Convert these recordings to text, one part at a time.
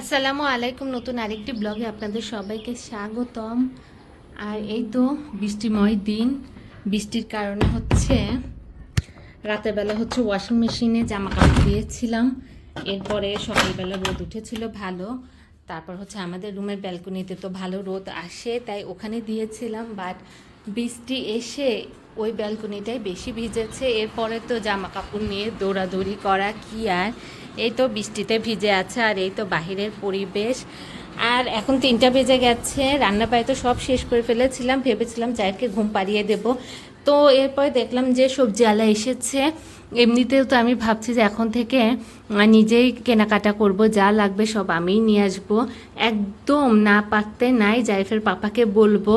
আসসালামু আলাইকুম। নতুন আরেকটি ব্লগে আপনাদের সবাইকে স্বাগতম। আর এই তো বৃষ্টিময় দিন, বৃষ্টির কারণে রাতের বেলা ওয়াশিং মেশিনে জামা কাপড় দিয়েছিলাম। এরপরে সকালবেলা রোদ উঠেছিল ভালো। তারপর আমাদের রুমের ব্যালকনিতে তো ভালো রোদ আসে, তাই ওখানে দিয়েছিলাম। বাট বৃষ্টি এসে ওই ব্যালকনিটাই বেশি ভিজেছে। এরপরে তো জামা কাপড় নিয়ে দৌড়াদৌড়ি করা কি আর, এই তো বৃষ্টিতে ভিজে আছে। আর এই তো বাহিরের পরিবেশ। আর এখন 3টা বেজে গেছে, রান্না বাড়ি তো সব শেষ করে ফেলেছিলাম, ভেবেছিলাম জায়গাকে ঘুম পাড়িয়ে দেব। তো এরপরে দেখলাম যে সবজিওয়ালা এসেছে। এমনিতেও তো আমি ভাবছি যে এখন থেকে নিজেই কেনাকাটা করব, যা লাগবে সব আমিই নিয়ে আসবো। একদম না পারতে নাই, জাইফের পাপাকে বলবো।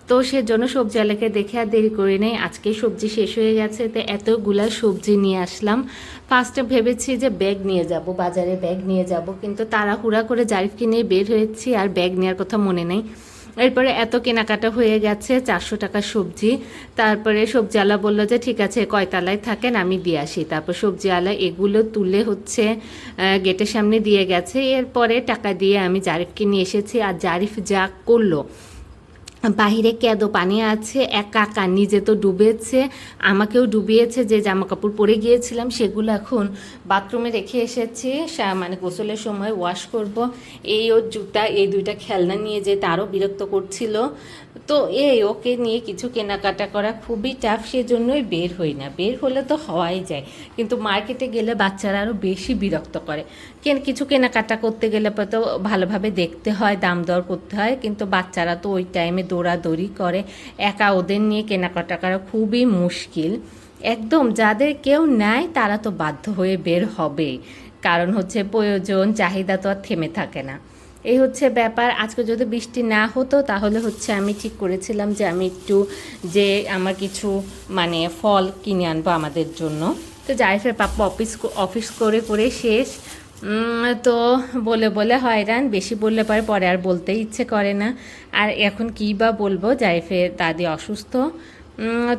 তো সেজন্য সবজিওয়ালাকে দেখে আর দেরি করে নেই, আজকে সবজি শেষ হয়ে গেছে, তো এতগুলা সবজি নিয়ে আসলাম। ফার্স্টে ভেবেছি যে ব্যাগ নিয়ে যাব, বাজারে ব্যাগ নিয়ে যাব, কিন্তু তাড়াহুড়া করে জারিফকে নিয়ে বের হয়েছি, আর ব্যাগ নেওয়ার কথা মনে নেই। এরপরে এত কেনাকাটা হয়ে গেছে, 400 টাকার সবজি। তারপরে সবজিওয়ালা বললো যে ঠিক আছে, কয়তলায় থাকেন আমি দিয়ে আসি। তারপর সবজিওয়ালা এগুলো তুলে গেটের সামনে দিয়ে গেছে। এরপরে টাকা দিয়ে আমি জারিফকে নিয়ে এসেছি। আর জারিফ যা করলো, বাহিরে কেদো পানি আছে, একা নিজে তো ডুবেছে, আমাকেও ডুবিয়েছে। যে জামা কাপড় পরে গিয়েছিলাম সেগুলো এখন বাথরুমে রেখে এসেছি, মানে গোসলের সময় ওয়াশ করব। এই ওর জুতা, এই 2টা খেলনা নিয়ে যে তারও বিরক্ত করছিল। তো ওকে নিয়ে কিছু কেনাকাটা করা খুবই টাফ, সেজন্যই বের হই না। বের হলে তো হওয়াই যায়, কিন্তু মার্কেটে গেলে বাচ্চারা আরও বেশি বিরক্ত করে। কিছু কেনাকাটা করতে গেলে তো ভালোভাবে দেখতে হয়, দাম দর করতে হয়, কিন্তু বাচ্চারা তো ওই টাইমে দৌড়াদৌড়ি করে, একা ওদের নিয়ে কেনাকাটা করা খুবই মুশকিল। একদম যাদের কেউ নেয় তারা তো বাধ্য হয়ে বের হবে, কারণ প্রয়োজন, চাহিদা তো আর থেমে থাকে না। এই ব্যাপার। আজকে যদি বৃষ্টি না হতো তাহলে আমি ঠিক করেছিলাম যে আমি একটু যে আমার কিছু মানে ফল কিনে আনবো আমাদের জন্য। তো জারিফের পাপ্পা অফিস করে করে শেষ। তো বলে বলে হয়রান, বেশি বললে পরে আর বলতে ইচ্ছে করে না। আর এখন কী বা বলবো, জারিফের দাদি অসুস্থ,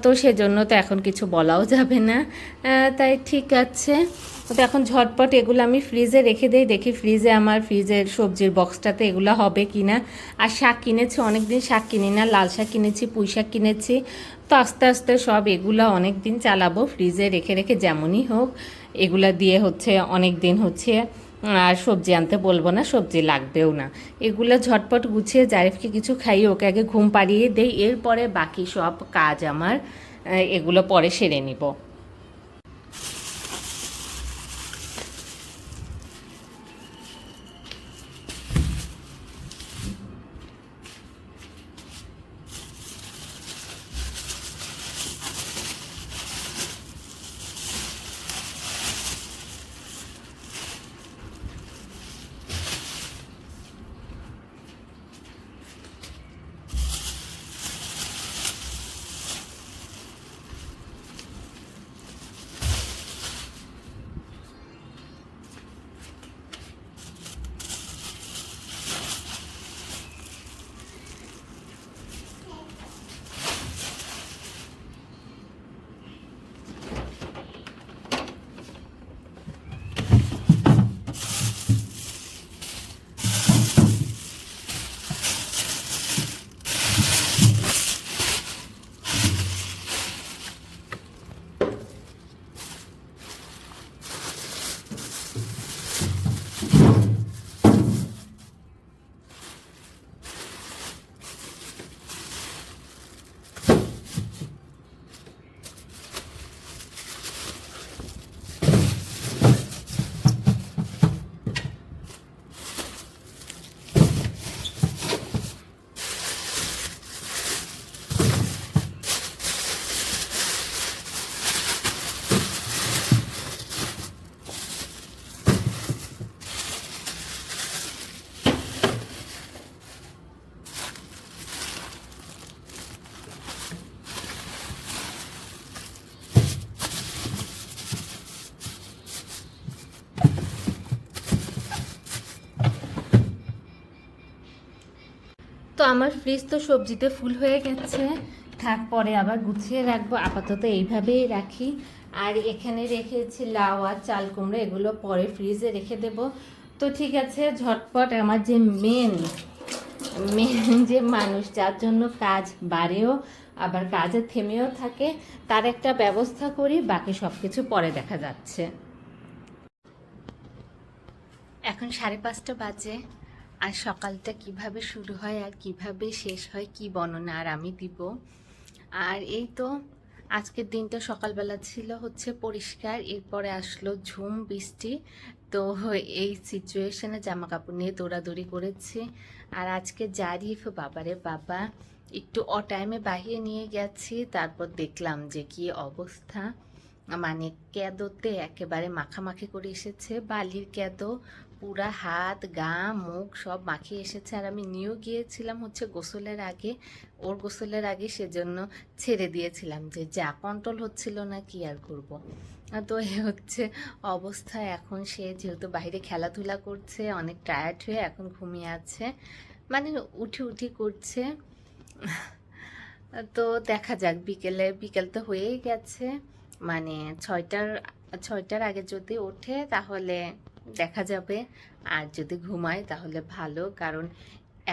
তো সেজন্য তো এখন কিছু বলাও যাবে না। তাই ঠিক আছে, তো এখন ঝটপট এগুলো আমি ফ্রিজে রেখে দিই, দেখি ফ্রিজের সবজির বক্সটাতে এগুলো হবে কি না। আর শাক কিনেছি, অনেক দিন শাক কিনি না, লাল শাক কিনেছি, পুঁই শাক কিনেছি। তো আস্তে আস্তে সব এগুলো অনেক দিন চালাবো, ফ্রিজে রেখে রেখে যেমনই হোক। এগুলা দিয়ে অনেক দিন আর সবজি আনতে বলবো না, সবজি লাগবেও না। এগুলো ঝটপট গুছিয়ে জারিফকে কিছু খাইয়ে ওকে আগে ঘুম পাড়িয়ে দেই, এরপরে বাকি সব কাজ আমার এগুলো পরে সেরে নিব। তো আমার ফ্রিজ তো সবজিতে ফুল হয়ে গেছে, থাক পরে আবার গুছিয়ে রাখবো, আপাতত এইভাবেই রাখি। আর এখানে রেখেছি লাউ আর চাল কুমড়ো, এগুলো পরে ফ্রিজে রেখে দেব। তো ঠিক আছে, ঝটপট আমার যে মেন মেন যে মানুষ যার জন্য কাজ বাড়েও আবার কাজে থেমেও থাকে, তার একটা ব্যবস্থা করি, বাকি সব কিছু পরে দেখা যাচ্ছে। এখন 5:30 বাজে, আর সকালটা কিভাবে শুরু হয় আর কিভাবে শেষ হয় কি বর্ণনা আর আমি দিব। আর এই তো আজকের দিনটা সকালবেলা ছিল হচ্ছে পরিষ্কার, এরপরে আসলো ঝুম বৃষ্টি। তো এই সিচুয়েশনে জামা কাপড় নিয়ে দৌড়াদৌড়ি করেছি। আর আজকে জারিফ বাবারে বাবা একটু অটাইমে বাহিরে নিয়ে গেছি, তারপর দেখলাম যে কি অবস্থা, মানে কেদোতে একেবারে মাখামাখি করে এসেছে, বালির কেদো পুরা হাত গা মুখ সব মাখিয়ে এসেছে। আর আমি নিয়েও গিয়েছিলাম হচ্ছে গোসলের আগে, ওর গোসলের আগে, সেজন্য ছেড়ে দিয়েছিলাম যে যা কন্ট্রোল হচ্ছিল না, কি আর করব। তো এ হচ্ছে অবস্থা। এখন সে যেহেতু বাইরে খেলাধুলা করছে, অনেক টায়ার্ড হয়ে এখন ঘুমিয়ে আছে, মানে উঠি উঠি করছে। তো দেখা যাক, বিকেল তো হয়েই গেছে, মানে 6টার আগে যদি ওঠে তাহলে দেখা যাবে, আর যদি ঘুমায় তাহলে ভালো। কারণ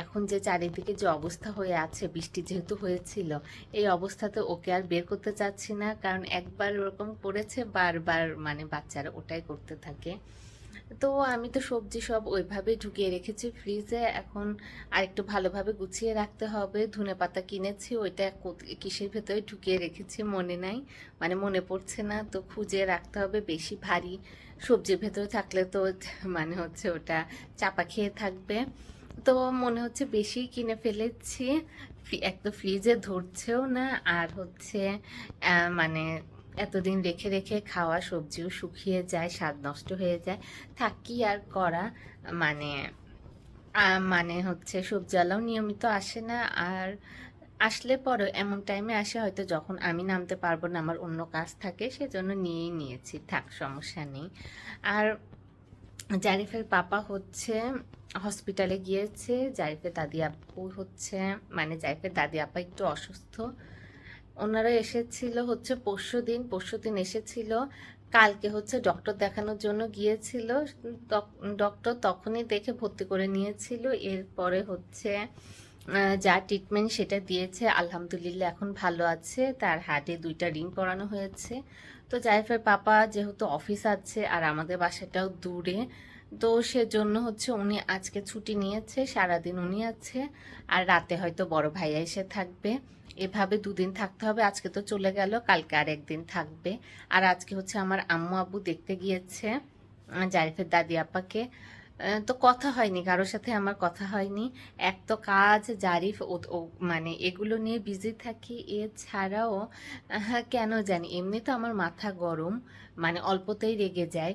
এখন যে চারিদিকে যে অবস্থা হয়ে আছে, বৃষ্টি যেহেতু হয়েছিল, এই অবস্থাতে ওকে আর বের করতে চাচ্ছি না, কারণ একবার ওরকম করেছে বারবার, মানে বাচ্চারা ওটাই করতে থাকে। তো আমি তো সবজি সব ওইভাবে ঢুকিয়ে রেখেছি ফ্রিজে, এখন আরেকটু ভালোভাবে গুছিয়ে রাখতে হবে। ধনেপাতা কিনেছি, ওইটা কিসের ভেতরে ঢুকিয়ে রেখেছি মনে নাই, মানে মনে পড়ছে না, তো খুঁজে রাখতে হবে। বেশি ভারী সবজির ভেতরে থাকলে তো মানে হচ্ছে ওটা চাপা খেয়ে থাকবে। তো মনে হচ্ছে বেশি কিনে ফেলেছি, এক তো ফ্রিজে ধরছেও না, আর হচ্ছে মানে এতদিন রেখে রেখে খাওয়া সবজিও শুকিয়ে যায়, স্বাদ নষ্ট হয়ে যায়, থাক কি আর করা। মানে মানে হচ্ছে সবজিওয়ালাও নিয়মিত আসে না, আর আসলে পরে এমন টাইমে আসে হয়তো যখন আমি নামতে পারবো না, আমার অন্য কাজ থাকে, সেজন্য নিয়েই নিয়েছি, থাক সমস্যা নেই। আর জারিফের পাপা হচ্ছে হসপিটালে গিয়েছে, জারিফের দাদি আপু হচ্ছে, মানে জারিফের দাদি আপা একটু অসুস্থ, ওনারা এসেছিল হচ্ছে পরশুদিন এসেছিল, কালকে হচ্ছে ডক্টর দেখানোর জন্য গিয়েছিল। ডক্টর তখনই দেখে ভর্তি করে নিয়েছিল, এরপরে হচ্ছে যা ট্রিটমেন্ট সেটা দিয়েছে, আলহামদুলিল্লাহ এখন ভালো আছে, তার হার্টে 2টা রিং পরানো হয়েছে। তো জাইফের পাপা যেহেতু অফিস আছে আর আমাদের বাসাটাও দূরে, তো সেজন্য হচ্ছে উনি আজকে ছুটি নিয়েছে, সারাদিন উনি আছে, আর রাতে হয়তো বড় ভাইয়া এসে থাকবে। এভাবে 2 দিন থাকতে হবে, আজকে তো চলে গেল, কালকে আর একদিন থাকবে। আর আজকে হচ্ছে আমার আম্মু আব্বু দেখতে গিয়েছে জারিফের দাদি আপাকে। তো কথা হয়নি, কারোর সাথে আমার কথা হয়নি। এক তো কাজ, জারিফ মানে এগুলো নিয়ে বিজি থাকি, এছাড়াও কেন জানি এমনি তো আমার মাথা গরম, মানে অল্পতেই রেগে যায়,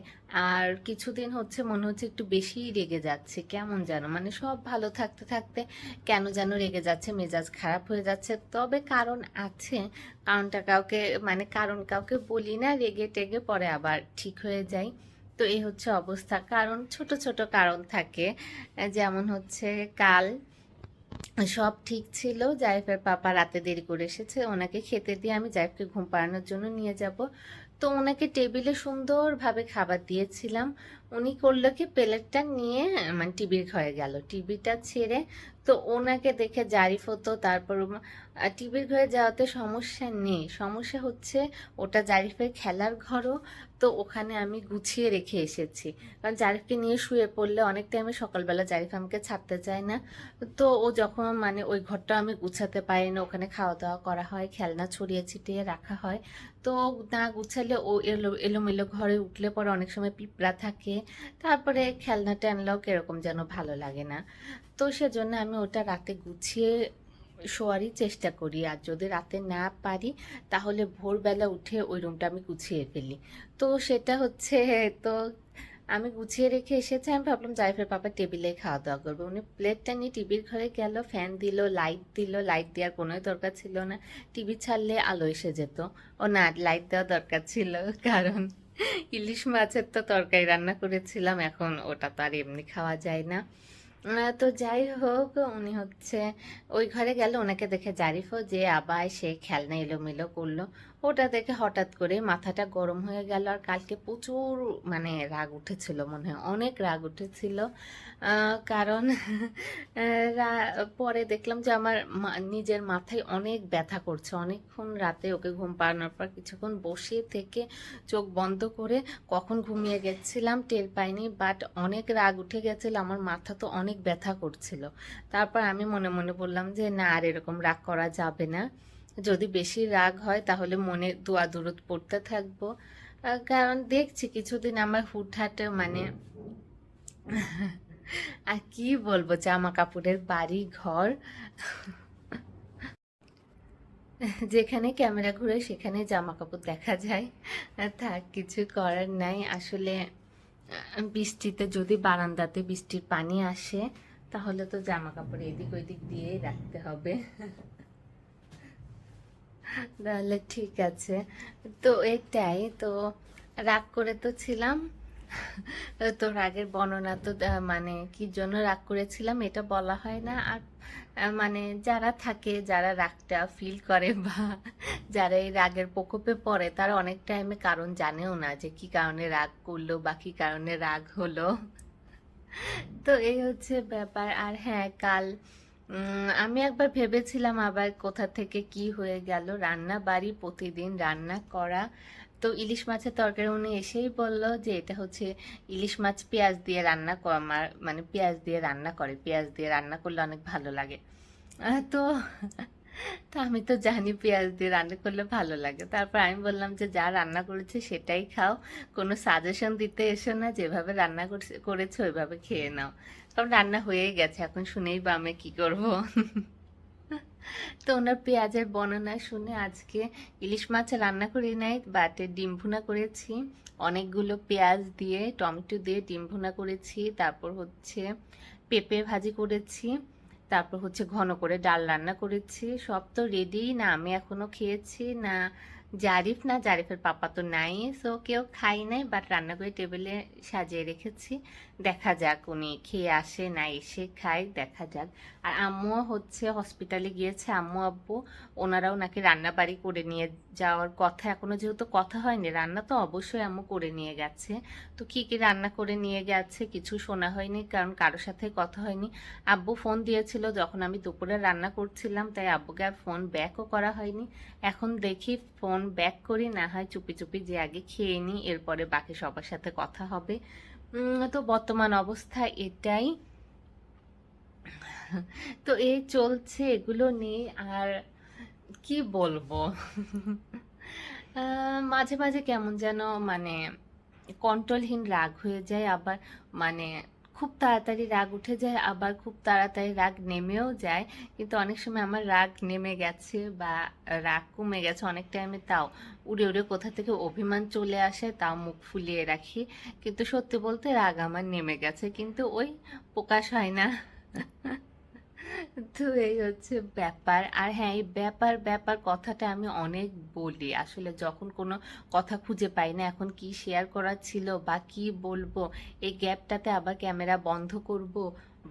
আর কিছুদিন হচ্ছে মনে হচ্ছে একটু বেশিই রেগে যাচ্ছে, কেমন যেন, মানে সব ভালো থাকতে থাকতে কেন যেন রেগে যাচ্ছে, মেজাজ খারাপ হয়ে যাচ্ছে। তবে কারণ আছে, কারণটা কাউকে, মানে কারণ কাউকে বলি না, রেগে টেগে পরে আবার ঠিক হয়ে যায়। তো এই হচ্ছে অবস্থা, কারণ ছোট ছোট কারণ থাকে, যেমন হচ্ছে কাল সব ঠিক ছিল, জাইফের পাপা রাতে দেরি করে এসেছে, ওনাকে খেতে দিয়ে আমি জাইফকে ঘুম পাড়ানোর জন্য নিয়ে যাব। তো ওনাকে টেবিলে সুন্দরভাবে খাবার দিয়েছিলাম, উনি করলো কি প্লেটটা নিয়ে মানে টিভির ঘরে গেল, টিভিটা ছেড়ে। তো ওনাকে দেখে জারিফ হতো, তারপর টিভির ঘরে যাওয়াতে সমস্যা নেই, সমস্যা হচ্ছে ওটা জারিফের খেলার ঘরও, তো ওখানে আমি গুছিয়ে রেখে এসেছি, কারণ জারিফকে নিয়ে শুয়ে পড়লে অনেক টাইমে সকালবেলা জারিফ আমাকে ছাড়তে চায় না। তো ও যখন, মানে ওই ঘরটা আমি গুছাতে পারি না, ওখানে খাওয়া দাওয়া করা হয়, খেলনা ছড়িয়ে ছিটিয়ে রাখা হয়, তো না গুছালে ও এলোমেলো ঘরে উঠলে পরে অনেক সময় পিঁপড়া থাকে, তারপরে খেলনা টেলনাও কিরকম যেন ভালো লাগে না। তো সেজন্য আমি ওটা রাতে গুছিয়ে শোয়ারই চেষ্টা করি, আর যদি রাতে না পারি তাহলে ভোরবেলা উঠে ওই রুমটা আমি গুছিয়ে ফেলি। তো সেটা হচ্ছে, তো আমি গুছিয়ে রেখে এসেছি, আমি ভাবলাম জাইফের পাপা টেবিলে খাওয়া দাওয়া করবে, উনি প্লেটটা নিয়ে টিভির ঘরে গেল, ফ্যান দিল, লাইট দেওয়ার কোনোই দরকার ছিল না, টিভি ছাড়লে আলো এসে যেত। ও না, লাইট দেওয়া দরকার ছিল, কারণ ইলিশ মাছের তো তরকারি রান্না করেছিলাম, এখন ওটা তো আর এমনি খাওয়া যায় না। তো যাই হোক, উনি হচ্ছে ওই ঘরে গেল, ওনাকে দেখে জারিফও যে আবার সে খেলনা এলোমেলো করলো, ওটা দেখে হঠাৎ করে মাথাটা গরম হয়ে গেল। আর কালকে প্রচুর মানে রাগ উঠেছিল, মনে হয় অনেক রাগ উঠেছিল। কারণ পরে দেখলাম যে আমার নিজের মাথায় অনেক ব্যথা করছে। অনেকক্ষণ রাতে ওকে ঘুম পাড়ানোর পর কিছুক্ষণ বসে থেকে চোখ বন্ধ করে কখন ঘুমিয়ে গেছিলাম টের পাইনি, বাট অনেক রাগ উঠে গেছিল, আমার মাথা তো অনেক ব্যথা করছিল। তারপর আমি মনে মনে বললাম যে না, আর এরকম রাগ করা যাবে না। যদি বেশি রাগ হয় তাহলে মনে দোয়া দরুদ পড়তে থাকবো। কারণ দেখছি কিছুদিন আমার হুটহাটে মানে আর কি বলবো, জামা কাপড়ের বাড়ি ঘর, যেখানে ক্যামেরা ঘুরে সেখানে জামা কাপড় দেখা যায়। থাক, কিছু করার নাই আসলে। বৃষ্টিতে যদি বারান্দাতে বৃষ্টির পানি আসে তাহলে তো জামা কাপড় এদিক ওইদিক দিয়েই রাখতে হবে। তাহলে ঠিক আছে। তো এটাই তো, রাগ করে তো ছিলাম। তো রাগের বর্ণনা তো মানে কি জন্য রাগ করেছিলাম এটা বলা হয় না। আর মানে যারা থাকে, যারা রাগটা ফিল করে বা যারা এই রাগের প্রকোপে পড়ে, তারা অনেক টাইমে কারণ জানেও না যে কি কারণে রাগ করলো বা কি কারণে রাগ হলো। তো এই হচ্ছে ব্যাপার। আর হ্যাঁ, কাল আমি একবার ভেবেছিলাম, আবার কোথা থেকে কি হয়ে গেল, রান্না বাড়ি প্রতিদিন রান্না করা। তো ইলিশ মাছের তরকারি উনি এসেই বলল যে এটা হচ্ছে ইলিশ মাছ পেঁয়াজ দিয়ে রান্না আমার মানে পেঁয়াজ দিয়ে রান্না করে, পেঁয়াজ দিয়ে রান্না করলে অনেক ভালো লাগে। তো তো আমি তো জানি পেঁয়াজ দিয়ে রান্না করলে ভালো লাগে। তারপর আমি বললাম যে যা রান্না করেছে সেটাই খাও, কোনো সাজেশন দিতে এসো না, যেভাবে রান্না করেছো ওইভাবে খেয়ে নাও। কারণ রান্না হয়েই গেছে, এখন শুনেই বা আমি কি করব। তো ওনার পেঁয়াজের বর্ণনা শুনে আজকে ইলিশ মাছ রান্না করি নাই, বাটে ডিম ভুনা করেছি। অনেকগুলো পেঁয়াজ দিয়ে টমেটো দিয়ে ডিম ভুনা করেছি। তারপর হচ্ছে পেঁপে ভাজি করেছি। তারপর হচ্ছে ঘন করে ডাল রান্না করেছি। সব তো রেডি, না আমি এখনো খেয়েছি না জারিফ, না জারিফের পাপা তো নাই, সো কেউ খাই নাই, বাট রান্না করে টেবিলে সাজিয়ে রেখেছি। দেখা যাক উনি খেয়ে আসে না এসে খাই, দেখা যাক। আর আম্মু হচ্ছে হসপিটালে গিয়েছে, আম্মু আব্বু ওনারাও নাকি রান্না বাড়ি করে নিয়ে যাওয়ার কথা। এখনো যেহেতু কথা হয়নি, রান্না তো অবশ্যই আম্মু করে নিয়ে গেছে। তো কি কি রান্না করে নিয়ে গেছে কিছু শোনা হয়নি, কারণ কারোর সাথে কথা হয়নি। আব্বু ফোন দিয়েছিল যখন আমি দুপুরে রান্না করছিলাম, তাই আব্বুকে আর ফোন ব্যাকও করা হয়নি। এখন দেখি ফোন ব্যাক করি, না হয় চুপি চুপি যে আগে খেয়ে নিই, এরপরে বাকি সবার সাথে কথা হবে। তো বর্তমান অবস্থা এটাই। তো এই চলছে এগুলো নিয়ে। আর কি বলবো, মাঝে মাঝে কেমন যেন মানে কন্ট্রোলহীন রাগ হয়ে যায়, আবার মানে খুব তাড়াতাড়ি রাগ উঠে যায়, আবার খুব তাড়াতাড়ি রাগ নেমেও যায়। কিন্তু অনেক সময় আমার রাগ নেমে গেছে বা রাগ কমে গেছে অনেক টাইমে, তাও উড়ে উড়ে কোথা থেকে অভিমান চলে আসে, তাও মুখ ফুলিয়ে রাখি। কিন্তু সত্যি বলতে রাগ আমার নেমে গেছে, কিন্তু ওই প্রকাশ হয় না। তো এই হচ্ছে ব্যাপার। আর হ্যাঁ, এই ব্যাপার ব্যাপার কথাটা আমি অনেক বলি আসলে, যখন কোনো কথা খুঁজে পাই না এখন কি শেয়ার করার ছিল বা কি বলবো, এই গ্যাপটাতে আবার ক্যামেরা বন্ধ করব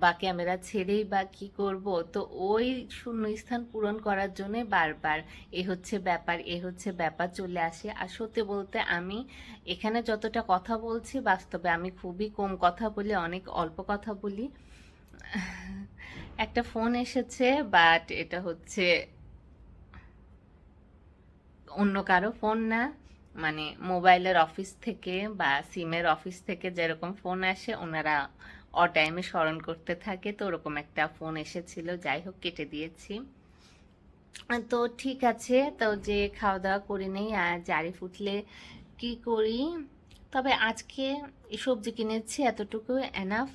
বা ক্যামেরা ছেড়েই বা কি করব, তো ওই শূন্যস্থান পূরণ করার জন্য বারবার এ হচ্ছে ব্যাপার এ হচ্ছে ব্যাপার চলে আসে। আর সত্যি বলতে আমি এখানে যতটা কথা বলছি, বাস্তবে আমি খুবই কম কথা বলি, অনেক অল্প কথা বলি। একটা ফোন এসেছে, বাট এটা হচ্ছে অন্য কারো ফোন না, মানে মোবাইলের অফিস থেকে বা সিমের অফিস থেকে যেরকম ফোন আসে ওনারা টাইমে স্মরণ করতে থাকে, তো ওরকম একটা ফোন এসেছিল, যাই হোক কেটে দিয়েছি। তো ঠিক আছে, তো যে খাওয়া দাওয়া করে নেই, আর জারি ফুটলে কি করি। তবে আজকে এই সবজি কিনেছি, এতটুকু এনাফ।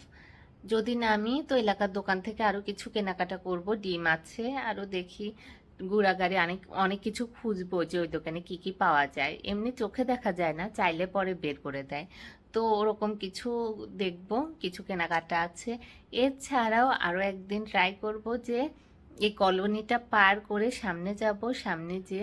যদি না আমি তো এলাকার দোকান থেকে আরো কিছু কেনাকাটা করব, ডিম আছে আরো, দেখি ঘোরাঘুরি অনেক অনেক কিছু খুঁজবো যে ওই দোকানে কি কি পাওয়া যায়, এমনি চোখে দেখা যায় না, চাইলে পরে বের করে দেয়। তো ওরকম কিছু দেখবো, কিছু কেনাকাটা আছে। এছাড়াও আরো একদিন ট্রাই করব যে এই কলোনিটা পার করে সামনে যাব, সামনে যে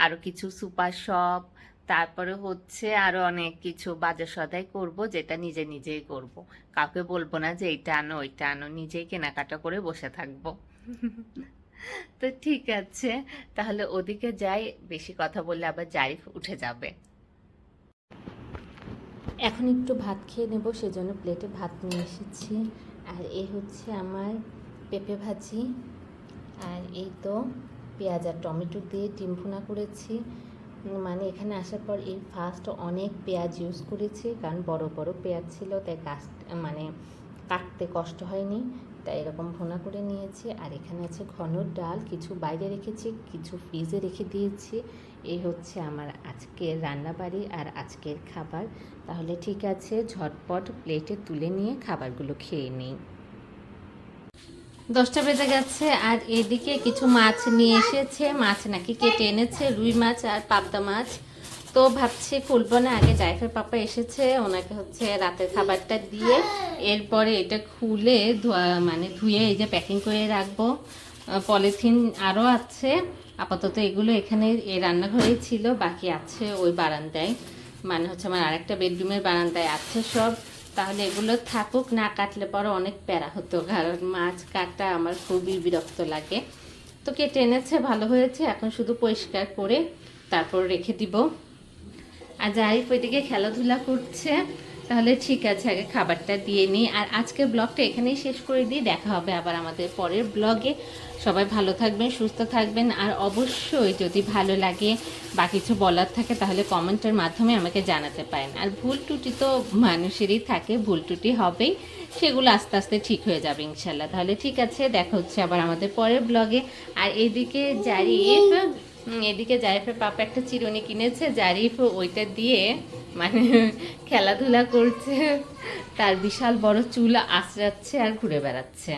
আরো কিছু সুপার শপ, তারপরে হচ্ছে আরো অনেক কিছু বাজার সদাই করব, যেটা নিজে নিজেই করব। কাউকে বলবো না যে এইটা আনো ওইটা আনো, নিজেই কেনাকাটা করে বসে থাকবো। তো ঠিক আছে, তাহলে ওদিকে যাই, বেশি কথা বললে আবার জারিফ উঠে যাবে। এখন একটু ভাত খেয়ে নেব, সেজন্য প্লেটে ভাত নিয়ে এসেছি। আর এই হচ্ছে আমার পেঁপে ভাজি, আর এই তো পেঁয়াজ আর টমেটো দিয়ে ডিম ভুনা করেছি। মানে এখানে আসার পর এই ফার্স্ট অনেক পেঁয়াজ ইউজ করেছি, কারণ বড় বড় পেঁয়াজ ছিল, তাই মানে কাটতে কষ্ট হয়নি, তাই এরকম ভুনা করে নিয়েছি। আর এখানে আছে ঘন ডাল, কিছু বাইরে রেখেছি, কিছু ফ্রিজে রেখে দিয়েছি। এই হচ্ছে আমার আজকের রান্নাবাড়ি আর আজকের খাবার। তাহলে ঠিক আছে, ঝটপট প্লেটে তুলে নিয়ে খাবারগুলো খেয়ে নিই। 10টা বেজে গেছে, আর এদিকে কিছু মাছ নিয়ে এসেছে, মাছ নাকি কেটে এনেছে, রুই মাছ আর পাবদা মাছ। তো ভাবছি খুলবো না, আগে জাইফের পাপা এসেছে, ওনাকে হচ্ছে রাতের খাবারটা দিয়ে এরপরে এটা খুলে ধুয়ে এই যে প্যাকিং করে রাখবো। পলিথিন আরও আছে, আপাতত এগুলো এখানে এই রান্নাঘরেই ছিল, বাকি আছে ওই বারান্দায়, মানে হচ্ছে আমার আরেকটা বেডরুমের বারান্দায় আছে সব। তাহলে এগুলো থাকুক, না কাটলে পরে অনেক প্যারা হতো, কারণ মাছ কাটা আমার খুবই বিরক্ত লাগে। তো কেটে এনেছে, ভালো হয়েছে, এখন শুধু পরিষ্কার করে তারপর রেখে দিব। আর জারিফ ওইদিকে খেলাধুলা করছে। তাহলে ঠিক আছে, আগে খাবারটা দিয়ে নিই। আর আজকের ব্লগটা এখানেই শেষ করে দিই, দেখা হবে আবার আমাদের পরের ব্লগে। সবাই ভালো থাকবেন, সুস্থ থাকবেন, আর অবশ্যই যদি ভালো লাগে বা কিছু বলার থাকে তাহলে কমেন্টের মাধ্যমে আমাকে জানাতে পারেন। আর ভুল ত্রুটি তো মানুষেরই থাকে, ভুল ত্রুটি হবেই, সেগুলো আস্তে আস্তে ঠিক হয়ে যাবে ইনশাল্লাহ। তাহলে ঠিক আছে, দেখা হচ্ছে আবার আমাদের পরের ব্লগে। আর এদিকে জারিফের পাপা একটা চিরুনি কিনেছে, জারিফ ওইটা দিয়ে মানে খেলাধুলা করছে, তার বিশাল বড় চুল আঁচড়াচ্ছে আর ঘুরে বেড়াচ্ছে।